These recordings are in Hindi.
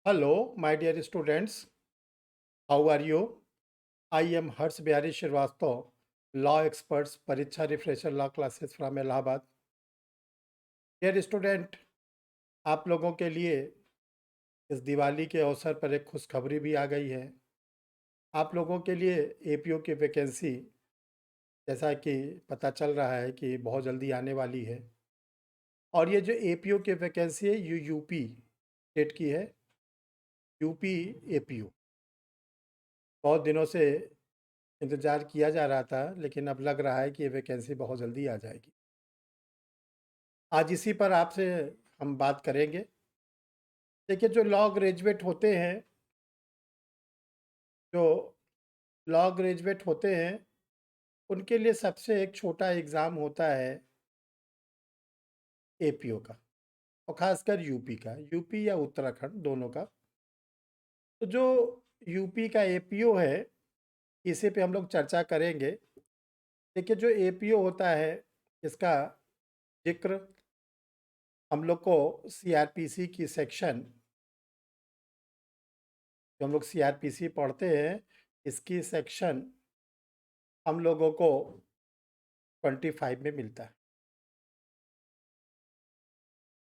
Hello, my dear students. How are you? I am Harsh Bihari Srivastava, law experts, Pariksha Refresher Law Classes from Allahabad. Dear student, आप लोगों के लिए इस दिवाली के अवसर पर एक खुशखबरी भी आ गई है। आप लोगों के लिए एपीओ की वैकेंसी जैसा कि पता चल रहा है कि बहुत जल्दी आने वाली है। और ये जो एपीओ की वैकेंसी है ये यूपी स्टेट की है, यूपी एपीओ। बहुत दिनों से इंतज़ार किया जा रहा था, लेकिन अब लग रहा है कि ये वैकेंसी बहुत जल्दी आ जाएगी। आज इसी पर आपसे हम बात करेंगे। देखिए, जो लॉ ग्रेजुएट होते हैं, जो लॉ ग्रेजुएट होते हैं, उनके लिए सबसे एक छोटा एग्ज़ाम होता है एपीओ का, और ख़ासकर यूपी का, यूपी या उत्तराखंड दोनों का। तो जो यूपी का एपीओ है, इसी पे हम लोग चर्चा करेंगे। देखिए, जो एपीओ होता है, इसका ज़िक्र हम लोग को सीआरपीसी की सेक्शन, जो हम लोग सीआरपीसी पढ़ते हैं, इसकी सेक्शन हम लोगों को 25 में मिलता है।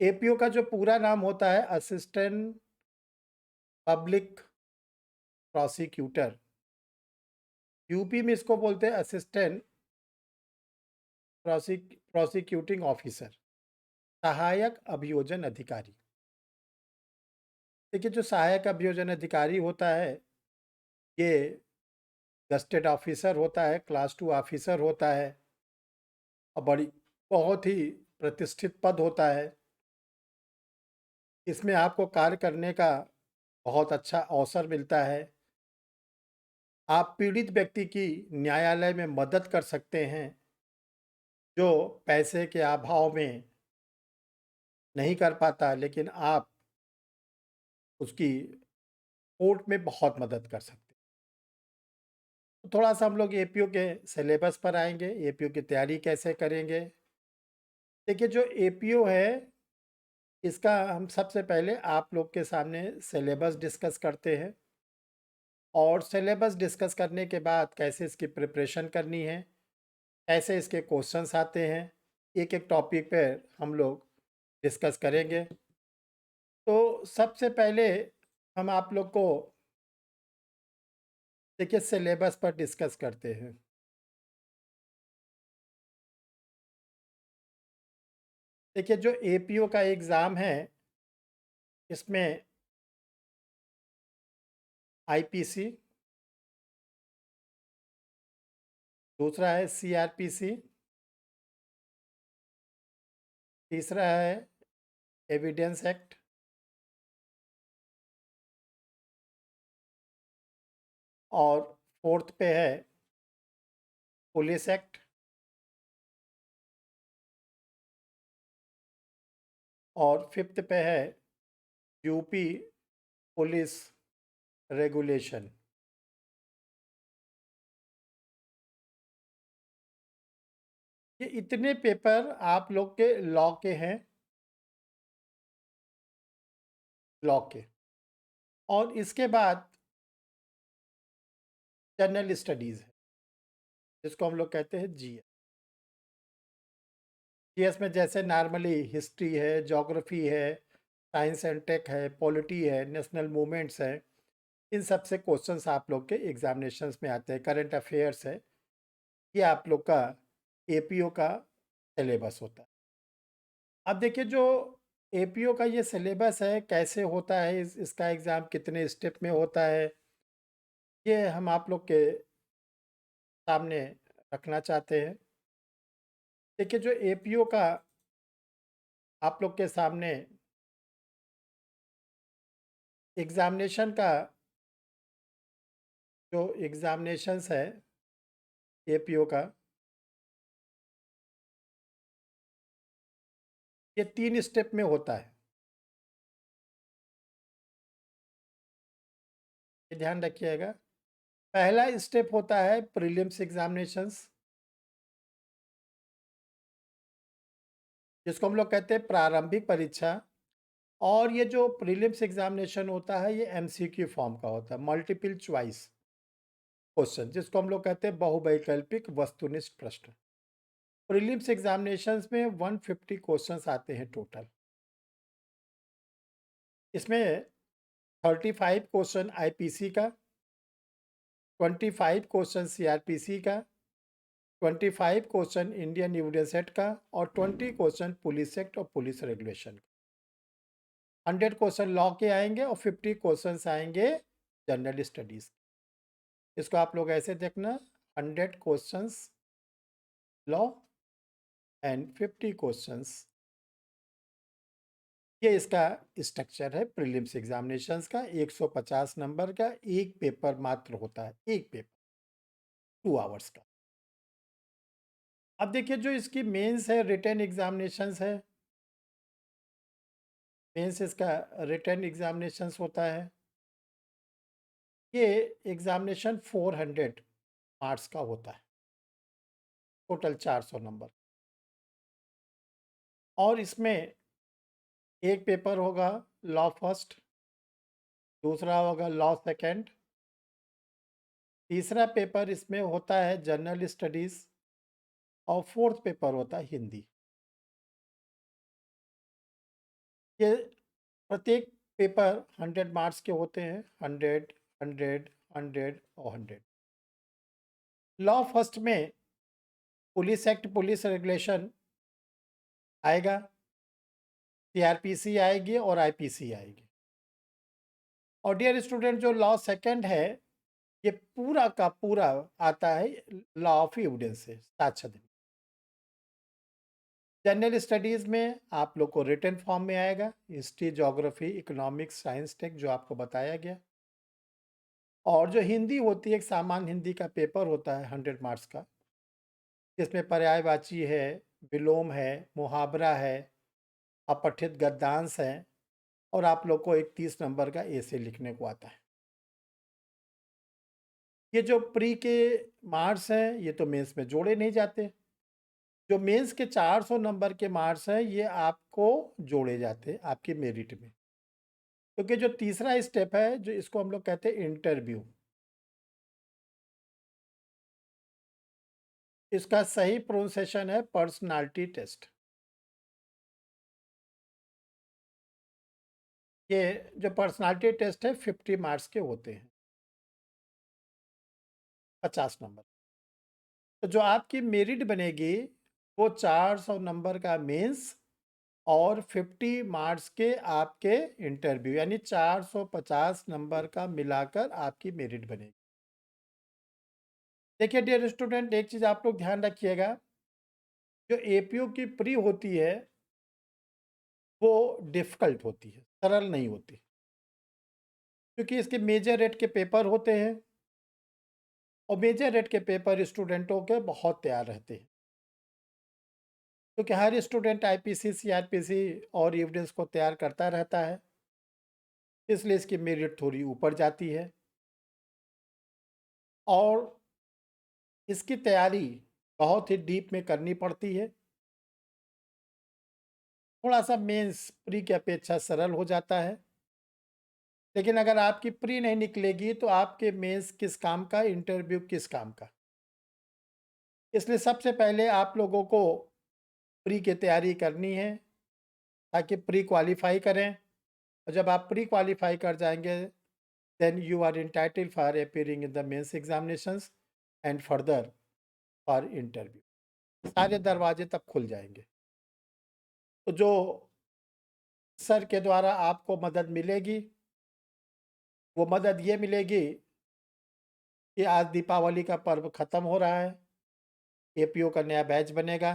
एपीओ का जो पूरा नाम होता है असिस्टेंट पब्लिक प्रोसिक्यूटर, यूपी में इसको बोलते हैं असिस्टेंट प्रोसिक्यूटिंग ऑफिसर, सहायक अभियोजन अधिकारी। देखिए, जो सहायक अभियोजन अधिकारी होता है, ये गस्टेड ऑफिसर होता है, क्लास 2 ऑफिसर होता है, और बहुत ही प्रतिष्ठित पद होता है। इसमें आपको कार्य करने का बहुत अच्छा अवसर मिलता है। आप पीड़ित व्यक्ति की न्यायालय में मदद कर सकते हैं, जो पैसे के अभाव में नहीं कर पाता, लेकिन आप उसकी कोर्ट में बहुत मदद कर सकते हैं। तो थोड़ा-सा हम लोग एपीओ के सिलेबस पर आएँगे, एपीओ की तैयारी कैसे करेंगे। देखिए, जो एपीओ है, इसका हम सबसे पहले आप लोग के सामने सिलेबस डिस्कस करते हैं, और सिलेबस डिस्कस करने के बाद कैसे इसकी प्रिपरेशन करनी है, कैसे इसके क्वेश्चंस आते हैं, एक-एक टॉपिक पे हम लोग डिस्कस करेंगे। तो सबसे पहले हम आप लोग को देखिए सिलेबस पर डिस्कस करते हैं। देखिए, जो एपीओ का एग्ज़ाम है, इसमें आईपीसी, दूसरा है सीआरपीसी, तीसरा है एविडेंस एक्ट, और फोर्थ पे है पुलिस एक्ट, और फिफ्थ पे है यूपी पुलिस रेगुलेशन। ये इतने पेपर आप लोग के लॉ के हैं, लॉ के। और इसके बाद जनरल स्टडीज़ है, जिसको हम लोग कहते हैं जीएस। जीएस में जैसे नॉर्मली हिस्ट्री है, ज्योग्राफी है, साइंस एंड टेक है, पॉलिटी है, नेशनल मूवमेंट्स हैं, इन सब से क्वेश्चंस आप लोग के एग्जामिनेशंस में आते हैं। करंट अफेयर्स है, ये आप लोग का एपीओ का सिलेबस होता है। अब देखिए, जो एपीओ का ये सिलेबस है, कैसे होता है, इसका एग्ज़ाम कितने स्टेप में होता है, ये हम आप लोग के सामने रखना चाहते हैं। देखिए, जो एपीओ का आप लोग के सामने एग्ज़ामिनेशन का जो एग्ज़ामिनेशंस है एपीओ का, ये 3 स्टेप में होता है। ये ध्यान रखिएगा। पहला स्टेप होता है प्रीलिम्स एग्ज़ामिनेशंस, जिसको हम लोग कहते हैं प्रारंभिक परीक्षा। और ये जो प्रीलिम्स एग्जामिनेशन होता है ये एमसीक्यू फॉर्म का होता है, मल्टीपल चॉइस क्वेश्चन, जिसको हम लोग कहते हैं बहुवैकल्पिक वस्तुनिष्ठ प्रश्न। प्रीलिम्स एग्जामिनेशंस में 150 क्वेश्चंस आते हैं टोटल। इसमें 35 क्वेश्चन आईपीसी का, 25 क्वेश्चन सीआरपीसी का, 25 क्वेश्चन इंडियन एविडेंस एक्ट का और 20 क्वेश्चन पुलिस एक्ट और पुलिस रेगुलेशन का। 100 क्वेश्चन लॉ के आएंगे और 50 क्वेश्चन आएंगे जनरल स्टडीज। इसको आप लोग ऐसे देखना, 100 क्वेश्चंस लॉ एंड 50 क्वेश्चंस। ये इसका स्ट्रक्चर है प्रीलिम्स एग्जामिनेशंस का। 150 नंबर का एक पेपर मात्र होता है, एक पेपर 2 आवर्स का। अब देखिए जो इसकी मेंस है, रिटन एग्जामिनेशंस है। मेंस इसका रिटन एग्जामिनेशंस होता है। ये एग्जामिनेशन 400 मार्क्स का होता है, टोटल 400 नंबर। और इसमें एक पेपर होगा लॉ फर्स्ट, दूसरा होगा लॉ सेकंड, तीसरा पेपर इसमें होता है जनरल स्टडीज और फोर्थ पेपर होता है हिंदी। ये प्रत्येक पेपर 100 मार्क्स के होते हैं, 100, 100, 100 और 100। लॉ फर्स्ट में पुलिस एक्ट, पुलिस रेगुलेशन आएगा, सीआरपीसी आएगी और आईपीसी आएगी। और डियर स्टूडेंट, जो लॉ सेकंड है ये पूरा का पूरा आता है लॉ ऑफ एविडेंस से, साक्ष्य। जनरल स्टडीज़ में आप लोग को रिटन फॉर्म में आएगा, history, geography, economics, science, tech, जो आपको बताया गया। और जो हिंदी होती है, एक सामान्य हिंदी का पेपर होता है 100 मार्क्स का, जिसमें पर्यायवाची है, विलोम है, मुहावरा है, अपठित गद्यांश है और आप लोग को एक 30 नंबर का एसे लिखने को आता है। ये जो प्री के मार्क्स हैं ये तो मेंस में जोड़े नहीं जाते। जो मेंस के 400 नंबर के मार्क्स हैं ये आपको जोड़े जाते हैं आपके मेरिट में। क्योंकि जो तीसरा स्टेप है, जो इसको हम लोग कहते हैं इंटरव्यू, इसका सही प्रोनाउंसिएशन है पर्सनालिटी टेस्ट। ये जो पर्सनालिटी टेस्ट है 50 मार्क्स के होते हैं, 50 नंबर। तो जो आपकी मेरिट बनेगी वो 400 नंबर का मेंस और 50 मार्क्स के आपके इंटरव्यू, यानी 450 नंबर का मिलाकर आपकी मेरिट बनेगी। देखिए डियर स्टूडेंट, एक चीज़ आप लोग ध्यान रखिएगा, जो एपीयू की प्री होती है वो डिफ़िकल्ट होती है, सरल नहीं होती। क्योंकि इसके मेजर रेट के पेपर होते हैं और मेजर रेट के पेपर स्टूडेंटों के बहुत तैयार रहते हैं। क्योंकि हर स्टूडेंट आईपीसी, सीआरपीसी और एविडेंस को तैयार करता रहता है, इसलिए इसकी मेरिट थोड़ी ऊपर जाती है। और इसकी तैयारी बहुत ही डीप में करनी पड़ती है। थोड़ा सा मेंस प्री की अपेक्षा सरल हो जाता है, लेकिन अगर आपकी प्री नहीं निकलेगी तो आपके मेंस किस काम का, इंटरव्यू किस काम का। इसलिए सबसे पहले आप लोगों को प्री की तैयारी करनी है ताकि प्री क्वालिफाई करें। और जब आप प्री क्वालिफाई कर जाएंगे then you are entitled for appearing in the mains examinations and further for interview. सारे दरवाजे तब खुल जाएंगे। तो जो सर के द्वारा आपको मदद मिलेगी वो मदद ये मिलेगी कि आज दीपावली का पर्व ख़त्म हो रहा है, एपीओ का नया बैच बनेगा,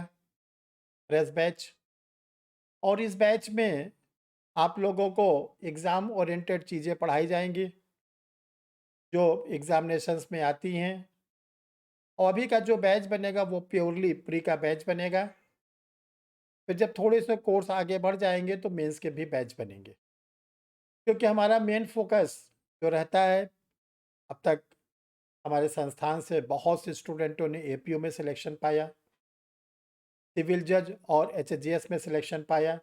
फ्रेश बैच। और इस बैच में आप लोगों को एग्ज़ाम ओरिएंटेड चीज़ें पढ़ाई जाएंगी जो एग्ज़ामिनेशंस में आती हैं। और अभी का जो बैच बनेगा वो प्योरली प्री का बैच बनेगा। फिर जब थोड़े से कोर्स आगे बढ़ जाएंगे तो मेंस के भी बैच बनेंगे। क्योंकि हमारा मेन फोकस जो रहता है, अब तक हमारे संस्थान से बहुत से स्टूडेंटों ने एपीओ में सिलेक्शन पाया, सिविल जज और एचजीएस में सिलेक्शन पाया।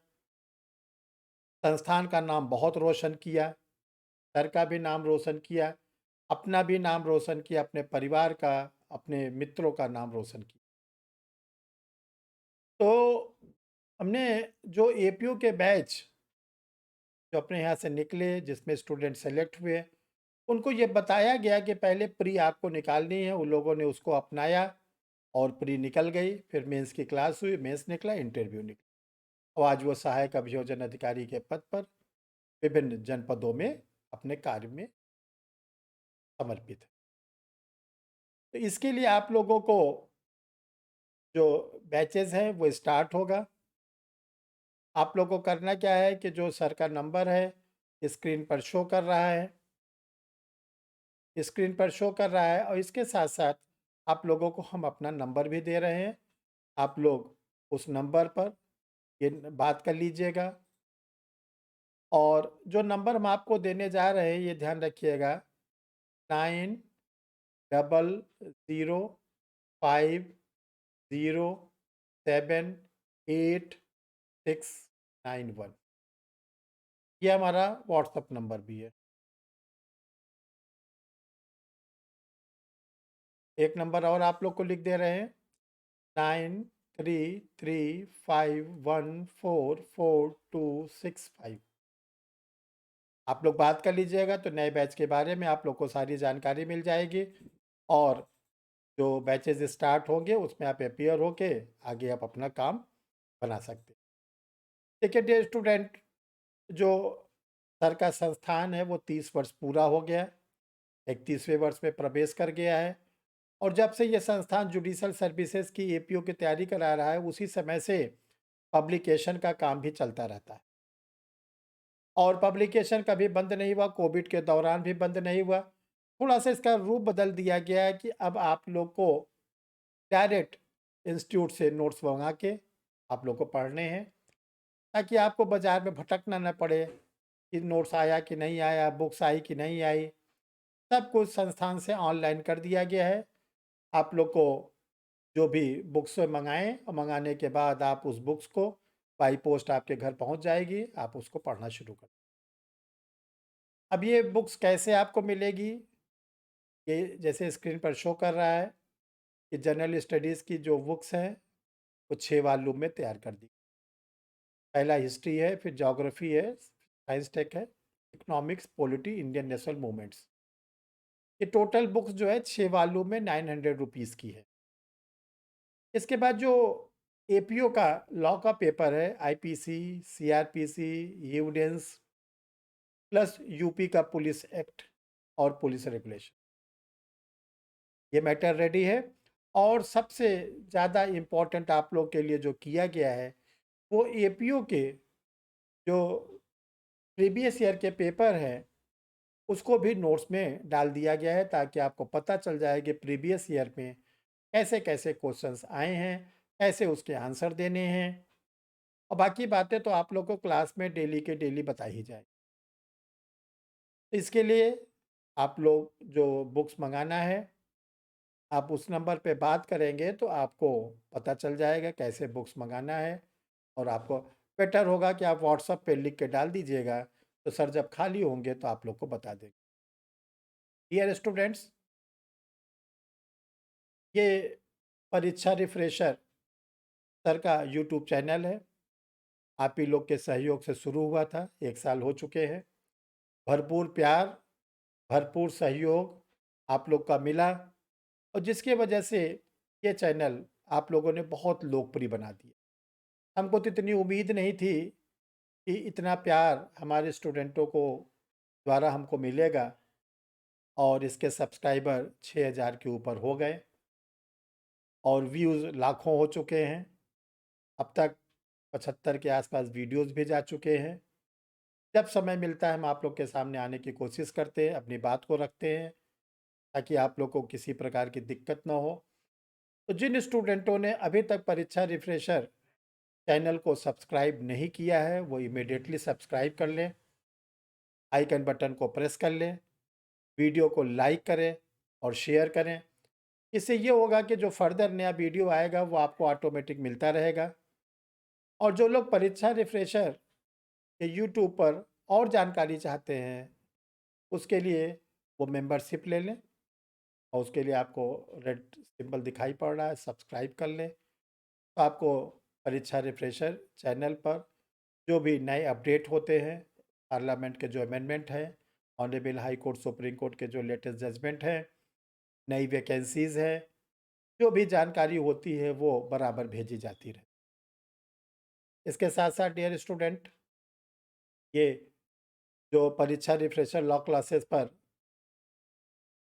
संस्थान का नाम बहुत रोशन किया, सर का भी नाम रोशन किया, अपना भी नाम रोशन किया, अपने परिवार का, अपने मित्रों का नाम रोशन किया। तो हमने जो एपीयू के बैच जो अपने यहाँ से निकले, जिसमें स्टूडेंट सेलेक्ट हुए, उनको ये बताया गया कि पहले प्री आपको निकालनी है, उन लोगों ने उसको अपनाया और प्री निकल गई, फिर मेंस की क्लास हुई, मेंस निकला, इंटरव्यू निकला। और आज वो सहायक अभियोजन अधिकारी के पद पर विभिन्न जनपदों में अपने कार्य में समर्पित है। तो इसके लिए आप लोगों को जो बैचेज़ हैं वो स्टार्ट होगा। आप लोगों को करना क्या है कि जो सर का नंबर है, स्क्रीन पर शो कर रहा है, स्क्रीन पर शो कर रहा है और इसके साथ-साथ आप लोगों को हम अपना नंबर भी दे रहे हैं। आप लोग उस नंबर पर ये बात कर लीजिएगा और जो नंबर हम आपको देने जा रहे हैं ये ध्यान रखिएगा 9000507861 ये हमारा व्हाट्सएप नंबर भी है। एक नंबर और आप लोग को लिख दे रहे हैं 9335144265। आप लोग बात कर लीजिएगा तो नए बैच के बारे में आप लोग को सारी जानकारी मिल जाएगी और जो बैचेस स्टार्ट होंगे उसमें आप अपीयर होके आगे आप अपना काम बना सकते हैं। देखिए डियर स्टूडेंट, जो सर का संस्थान है वो 30 वर्ष पूरा हो गया है, 31वें वर्ष में प्रवेश कर गया है और जब से ये संस्थान जुडिशल सर्विसेज की एपीओ की तैयारी करा रहा है उसी समय से पब्लिकेशन का काम भी चलता रहता है और पब्लिकेशन कभी बंद नहीं हुआ, कोविड के दौरान भी बंद नहीं हुआ। थोड़ा सा इसका रूप बदल दिया गया है कि अब आप लोग को डायरेक्ट इंस्टीट्यूट से नोट्स मंगा के आप लोग को पढ़ने हैं ताकि आपको बाजार में भटकना न पड़े कि नोट्स आया कि नहीं आया, बुक्स आई कि नहीं आई। सब कुछ संस्थान से ऑनलाइन कर दिया गया है। आप लोग को जो भी बुक्स मंगाएं और मंगाने के बाद आप उस बुक्स को बाई पोस्ट आपके घर पहुंच जाएगी, आप उसको पढ़ना शुरू कर। अब ये बुक्स कैसे आपको मिलेगी, ये जैसे स्क्रीन पर शो कर रहा है कि जनरल स्टडीज़ की जो बुक्स हैं वो 6 वॉल्यूम में तैयार कर दी। पहला हिस्ट्री है, फिर ज्योग्राफी है, साइंस टेक है, economics, polity, Indian national movements. ये टोटल बुक्स जो है 6 वॉल्यूम में 900 रुपीज़ की है। इसके बाद जो एपीओ का लॉ का पेपर है, IPC, CrPC, evidence plus UP का पुलिस एक्ट और पुलिस रेगुलेशन, ये मैटर रेडी है। और सबसे ज़्यादा इम्पोर्टेंट आप लोग के लिए जो किया गया है वो एपीओ के जो प्रीवियस ईयर के पेपर हैं उसको भी नोट्स में डाल दिया गया है ताकि आपको पता चल जाए कि प्रीवियस ईयर में कैसे कैसे क्वेश्चंस आए हैं, कैसे उसके आंसर देने हैं और बाकी बातें तो आप लोग को क्लास में डेली के डेली बताई ही जाए। इसके लिए आप लोग जो बुक्स मंगाना है आप उस नंबर पे बात करेंगे तो आपको पता चल जाएगा कैसे बुक्स मंगाना है और आपको बेटर होगा कि आप व्हाट्सएप पे लिख के डाल दीजिएगा तो सर जब खाली होंगे तो आप लोग को बता देंगे। डियर स्टूडेंट्स, ये परीक्षा रिफ्रेशर सर का यूट्यूब चैनल है। आप ही लोग के सहयोग से शुरू हुआ था, 1 साल हो चुके हैं। भरपूर प्यार, भरपूर सहयोग आप लोग का मिला और जिसकी वजह से ये चैनल आप लोगों ने बहुत लोकप्रिय बना दिया। हमको तो इतनी उम्मीद नहीं थी कि इतना प्यार हमारे स्टूडेंटों को द्वारा हमको मिलेगा और इसके सब्सक्राइबर 6000 के ऊपर हो गए और व्यूज़ लाखों हो चुके हैं। अब तक 75 के आसपास वीडियोज़ भी जा चुके हैं। जब समय मिलता है हम आप लोग के सामने आने की कोशिश करते हैं, अपनी बात को रखते हैं ताकि आप लोग को किसी प्रकार की दिक्कत ना हो। तो जिन स्टूडेंटों ने अभी तक परीक्षा रिफ्रेशर चैनल को सब्सक्राइब नहीं किया है वो इमीडिएटली सब्सक्राइब कर लें, आइकन बटन को प्रेस कर लें, वीडियो को लाइक करें और शेयर करें। इससे ये होगा कि जो फर्दर नया वीडियो आएगा वो आपको ऑटोमेटिक मिलता रहेगा। और जो लोग परीक्षा रिफ्रेशर कि यूट्यूब पर और जानकारी चाहते हैं, उसके लिए वो मेंबरशिप ले लें और उसके लिए आपको रेड सिंबल दिखाई पड़ रहा है, सब्सक्राइब कर लें। तो आपको परीक्षा रिफ्रेशर चैनल पर जो भी नए अपडेट होते हैं, पार्लियामेंट के जो अमेंडमेंट हैं, honourable high court, supreme court के जो लेटेस्ट जजमेंट हैं, नई वैकेंसीज़ हैं, जो भी जानकारी होती है वो बराबर भेजी जाती रहे। इसके साथ-साथ डियर स्टूडेंट, ये जो परीक्षा रिफ्रेशर लॉ क्लासेस पर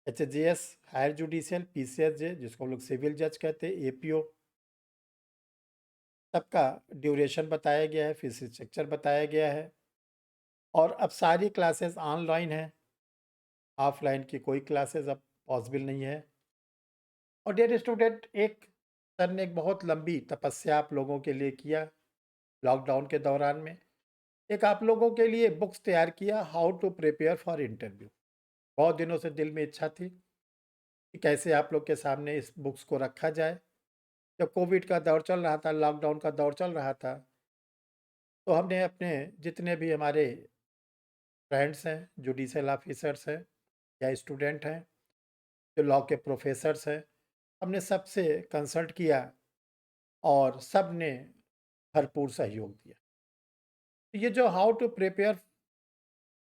एचजीएस, हायर जुडिशियल, पीसीएसजे जिसको हम लोग सिविल जज कहते हैं, एपीओ, सबका ड्यूरेशन बताया गया है, फीस स्ट्रक्चर बताया गया है और अब सारी क्लासेस ऑनलाइन है, ऑफलाइन की कोई क्लासेस अब पॉसिबल नहीं है। और डियर स्टूडेंट, एक सर ने एक बहुत लंबी तपस्या आप लोगों के लिए किया लॉकडाउन के दौरान में। एक आप लोगों के लिए बुक्स तैयार किया, how to prepare for interview. बहुत दिनों से दिल में इच्छा थी कि कैसे आप लोग के सामने इस बुक्स को रखा जाए। जब कोविड का दौर चल रहा था, लॉकडाउन का दौर चल रहा था, तो हमने अपने जितने भी हमारे फ्रेंड्स हैं, जुडिशियल ऑफिसर्स हैं या स्टूडेंट हैं, जो लॉ के प्रोफेसर्स हैं, हमने सबसे कंसल्ट किया और सब ने भरपूर सहयोग दिया। तो ये जो how to prepare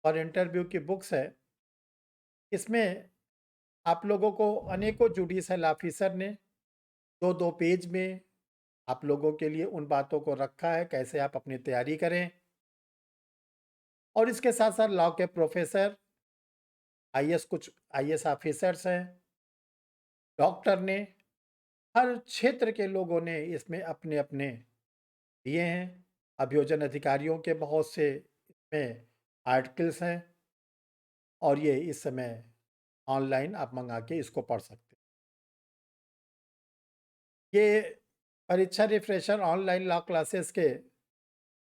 for interview की बुक्स है, इसमें आप लोगों को अनेकों जुडिशियल ऑफिसर ने 2-2 पेज में आप लोगों के लिए उन बातों को रखा है, कैसे आप अपनी तैयारी करें। और इसके साथ-साथ लॉ के प्रोफेसर, आईएएस, कुछ आईएएस ऑफिसर्स हैं, डॉक्टर ने, हर क्षेत्र के लोगों ने इसमें अपने-अपने दिए हैं। अभियोजन अधिकारियों के बहुत से इसमें आर्टिकल्स हैं और ये इस समय ऑनलाइन आप मंगा के इसको पढ़ सकते हैं। ये परीक्षा रिफ्रेशर ऑनलाइन लॉ क्लासेस के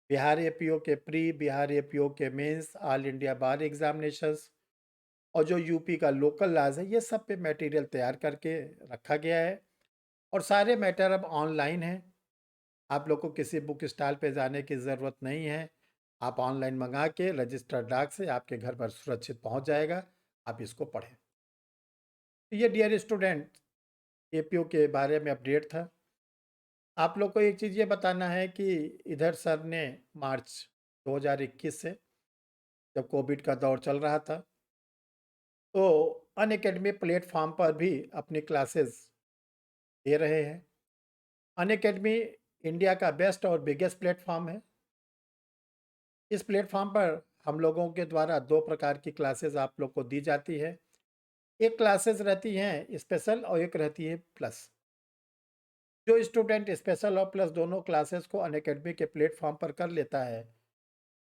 बिहार एपीओ के प्री, बिहार एपीओ के mains, all India bar examinations और जो यूपी का लोकल लॉज है, ये सब पे मटेरियल तैयार करके रखा गया है और सारे मैटर अब ऑनलाइन हैं। आप लोग को किसी बुक स्टॉल पे जाने की ज़रूरत नहीं है। आप ऑनलाइन मंगा के रजिस्टर्ड डाक से आपके घर पर सुरक्षित पहुंच जाएगा। आप इसको पढ़ें। तो ये डियर स्टूडेंट एपीओ के बारे में अपडेट था। आप लोग को एक चीज़ ये बताना है कि इधर सर ने मार्च 2021 से, जब कोविड का दौर चल रहा था, तो अनअकैडमी प्लेटफॉर्म पर भी अपनी क्लासेस दे रहे हैं। अनअकैडमी इंडिया का बेस्ट और बिगेस्ट प्लेटफॉर्म है। इस प्लेटफॉर्म पर हम लोगों के द्वारा 2 प्रकार की क्लासेस आप लोग को दी जाती है। एक क्लासेस रहती हैं स्पेशल और एक रहती है प्लस। जो स्टूडेंट स्पेशल और प्लस दोनों क्लासेस को अनअकैडमी के प्लेटफॉर्म पर कर लेता है,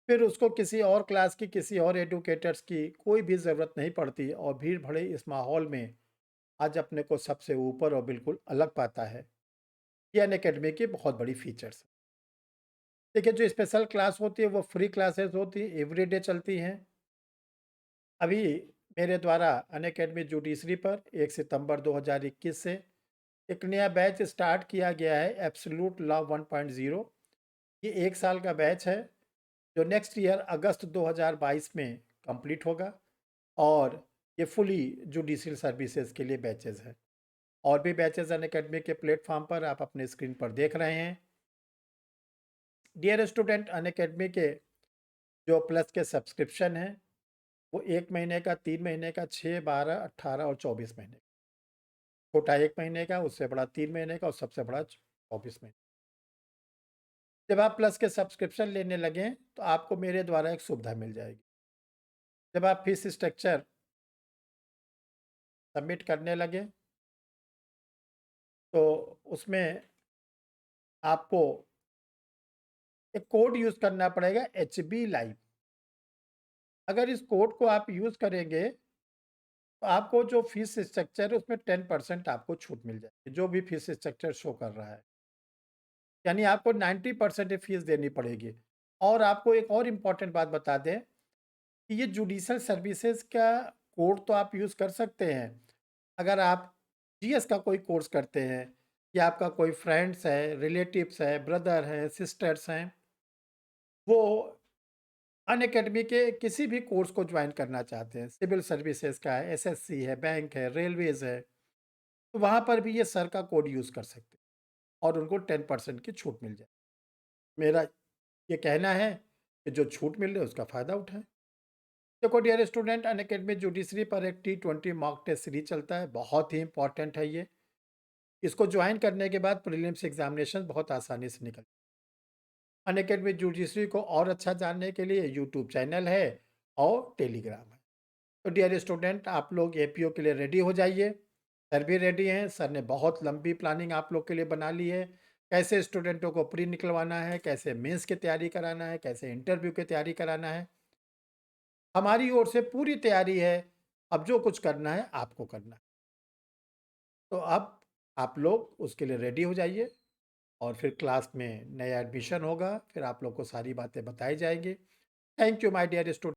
फिर उसको किसी और क्लास की, किसी और एडुकेटर्स की कोई भी ज़रूरत नहीं पड़ती और भीड़ भरे इस माहौल में आज अपने को सबसे ऊपर और बिल्कुल अलग पाता है। ये अनअकैडमी की बहुत बड़ी फीचर्स है। देखिए, जो स्पेशल क्लास होती है वो फ्री क्लासेस होती है, एवरीडे चलती हैं। अभी मेरे द्वारा अनअकैडमी जुडिशरी पर 1 सितंबर 2021 से एक नया बैच स्टार्ट किया गया है, एब्सोल्यूट लॉ 1.0। ये 1 साल का बैच है जो नेक्स्ट ईयर अगस्त 2022 में कंप्लीट होगा और ये फुली जुडिशियल सर्विसेज के लिए बैचेज़ हैं। और भी बैचेज़ अनअकैडमी के प्लेटफॉर्म पर आप अपने स्क्रीन पर देख रहे हैं। डियर स्टूडेंट, अनअकैडमी के जो प्लस के सब्सक्रिप्शन हैं, वो 1 महीने का, 3 महीने का, 6, 12, 18 और 24 महीने। छोटा 1 महीने का, उससे बड़ा 3 महीने का और सबसे बड़ा 24 महीने। जब आप प्लस के सब्सक्रिप्शन लेने लगें, तो आपको मेरे द्वारा एक सुविधा मिल जाएगी। जब आप फीस स्ट्रक्चर सबमिट करने लगें, तो उसमें आपको एक कोड यूज़ करना पड़ेगा, एचबी लाइव। अगर इस कोड को आप यूज़ करेंगे, तो आपको जो फीस स्ट्रक्चर है उसमें 10% आपको छूट मिल जाएगी, जो भी फीस स्ट्रक्चर शो कर रहा है। यानी आपको 90% फीस देनी पड़ेगी। और आपको एक और इम्पॉर्टेंट बात बता दें कि ये जुडिशल सर्विसेज का कोड तो आप यूज़ कर सकते हैं। अगर आप जीएस का कोई कोर्स करते हैं या आपका कोई फ्रेंड्स है, रिलेटिव्स है, ब्रदर हैं, सिस्टर्स हैं, वो अनअकैडमी के किसी भी कोर्स को ज्वाइन करना चाहते हैं, सिविल सर्विसेज का है, एसएससी है, बैंक है, रेलवेज़ है, तो वहाँ पर भी ये सर का कोड यूज़ कर सकते हैं और उनको 10% की छूट मिल जाए। मेरा ये कहना है कि जो छूट मिल रही है उसका फ़ायदा उठाएँ। देखो डियर स्टूडेंट, अनअकैडमी जुडिशरी पर एक T20 मॉक टेस्ट सीरीज चलता है, बहुत ही इंपॉर्टेंट है ये। इसको ज्वाइन करने के बाद प्रीलिम्स एग्जामिनेशन बहुत आसानी से निकल। अनअकैडमी जुडिशरी को और अच्छा जानने के लिए यूट्यूब चैनल है और टेलीग्राम है। तो डियर स्टूडेंट, आप लोग एपीओ के लिए रेडी हो जाइए। सर भी रेडी हैं, सर ने बहुत लंबी प्लानिंग आप लोग के लिए बना ली है। कैसे स्टूडेंटों को प्री निकलवाना है, कैसे मेंस की तैयारी कराना है, कैसे इंटरव्यू की तैयारी कराना है। हमारी ओर से पूरी तैयारी है। अब जो कुछ करना है आपको करना है। तो अब आप लोग उसके लिए रेडी हो जाइए और फिर क्लास में नया एडमिशन होगा, फिर आप लोग को सारी बातें बताई जाएंगी। Thank you my dear student.